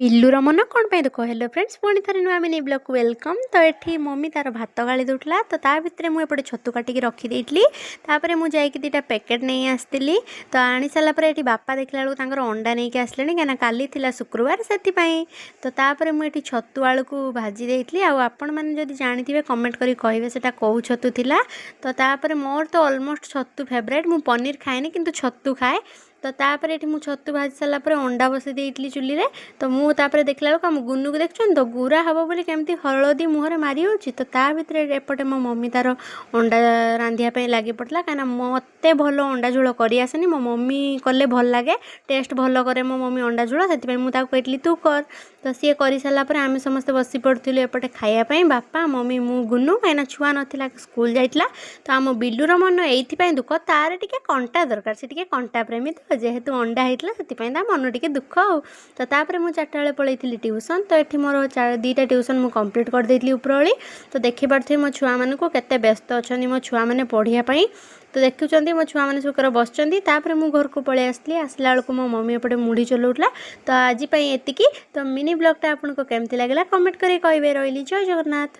ପିଲୁର ମନ କ'ଣ ପାଇଁ ଦୁଃଖ? ହେଲୋ ଫ୍ରେଣ୍ଡସ୍, ପୁଣି ଥରେ ନୂଆ ମିନି ବ୍ଲଗ୍‌କୁ ୱେଲକମ୍। ତ ଏଠି ମମି ତାର ଭାତ ଗାଳି ଦେଉଥିଲା, ତ ତା ଭିତରେ ମୁଁ ଏପଟେ ଛତୁ କାଟିକି ରଖିଦେଇଥିଲି। ତାପରେ ମୁଁ ଯାଇକି ଦୁଇଟା ପ୍ୟାକେଟ୍ ନେଇ ଆସିଥିଲି। ତ ଆଣି ସାରିଲା ପରେ ଏଠି ବାପା ଦେଖିଲା ବେଳକୁ ତାଙ୍କର ଅଣ୍ଡା ନେଇକି ଆସିଲେଣି, କାହିଁକିନା କାଲି ଥିଲା ଶୁକ୍ରବାର ସେଥିପାଇଁ। ତ ତାପରେ ମୁଁ ଏଠି ଛତୁ ଆଳୁକୁ ଭାଜି ଦେଇଥିଲି। ଆଉ ଆପଣମାନେ ଯଦି ଜାଣିଥିବେ କମେଣ୍ଟ କରି କହିବେ ସେଇଟା କେଉଁ ଛତୁ ଥିଲା। ତ ତାପରେ ମୋର ତ ଅଲମୋଷ୍ଟ ଛତୁ ଫେଭରାଇଟ୍। ମୁଁ ପନିର ଖାଏନି କିନ୍ତୁ ଛତୁ ଖାଏ। ତ ତାପରେ ଏଠି ମୁଁ ଛତୁ ଭାଜି ସାରିଲା ପରେ ଅଣ୍ଡା ବସାଇ ଦେଇଥିଲି ଚୁଲିରେ। ତ ମୁଁ ତାପରେ ଦେଖିଲା ବେଳକୁ ଆମ ଗୁନୁକୁ ଦେଖୁଛନ୍ତି ତ ଗୁରା ହେବ ବୋଲି କେମିତି ହଳଦୀ ମୁହଁରେ ମାରି ହେଉଛି। ତ ତା ଭିତରେ ଏପଟେ ମୋ ମମି ତାର ଅଣ୍ଡା ରାନ୍ଧିବା ପାଇଁ ଲାଗି ପଡ଼ିଲା, କାହିଁକିନା ମୋତେ ଭଲ ଅଣ୍ଡା ଝୋଳ କରି ଆସେନି। ମୋ ମମି କଲେ ଭଲ ଲାଗେ, ଟେଷ୍ଟ ଭଲ କରେ ମୋ ମମି ଅଣ୍ଡା ଝୋଳ। ସେଥିପାଇଁ ମୁଁ ତାକୁ କହିଥିଲି ତୁ କର। ତ ସିଏ କରିସାରିଲା ପରେ ଆମେ ସମସ୍ତେ ବସି ପଡ଼ିଥିଲୁ ଏପଟେ ଖାଇବା ପାଇଁ, ବାପା ମମି ମୁଁ ଗୁନୁ, କାହିଁକିନା ଛୁଆ ନଥିଲା ସ୍କୁଲ ଯାଇଥିଲା। ତ ଆମ ବିଲୁର ମନ ଏଇଥିପାଇଁ ଦୁଃଖ, ତାର ଟିକେ କଣ୍ଟା ଦରକାର, ସେ ଟିକେ କଣ୍ଟା ପ୍ରେମୀ। ତ ଯେହେତୁ ଅଣ୍ଡା ହେଇଥିଲା ସେଥିପାଇଁ ତା ମନ ଟିକେ ଦୁଃଖ ଆଉ। ତ ତାପରେ ମୁଁ 4ଟା ବେଳେ ପଳେଇଥିଲି ଟ୍ୟୁସନ୍। ତ ଏଠି ମୋର 2ଟା ଟ୍ୟୁସନ୍ ମୁଁ କମ୍ପ୍ଲିଟ୍ କରିଦେଇଥିଲି ଉପରଓଳି। ତ ଦେଖିପାରୁଥିବେ ମୋ ଛୁଆମାନଙ୍କୁ କେତେ ବ୍ୟସ୍ତ ଅଛନ୍ତି ମୋ ଛୁଆମାନେ ପଢ଼ିବା ପାଇଁ। ତ ଦେଖୁଛନ୍ତି ମୋ ଛୁଆମାନେ ସୁକର ବସିଛନ୍ତି। ତାପରେ ମୁଁ ଘରକୁ ପଳେଇ ଆସିଲି। ଆସିଲା ବେଳକୁ ମୋ ମମି ଏପଟେ ମୁଢ଼ି ଚଲାଉଥିଲା। ତ ଆଜି ପାଇଁ ଏତିକି। ତ ମିନି ବ୍ଲଗ୍ଟା ଆପଣଙ୍କୁ କେମିତି ଲାଗିଲା କମେଣ୍ଟ କରି କହିବେ। ରହିଲି, ଜୟ ଜଗନ୍ନାଥ।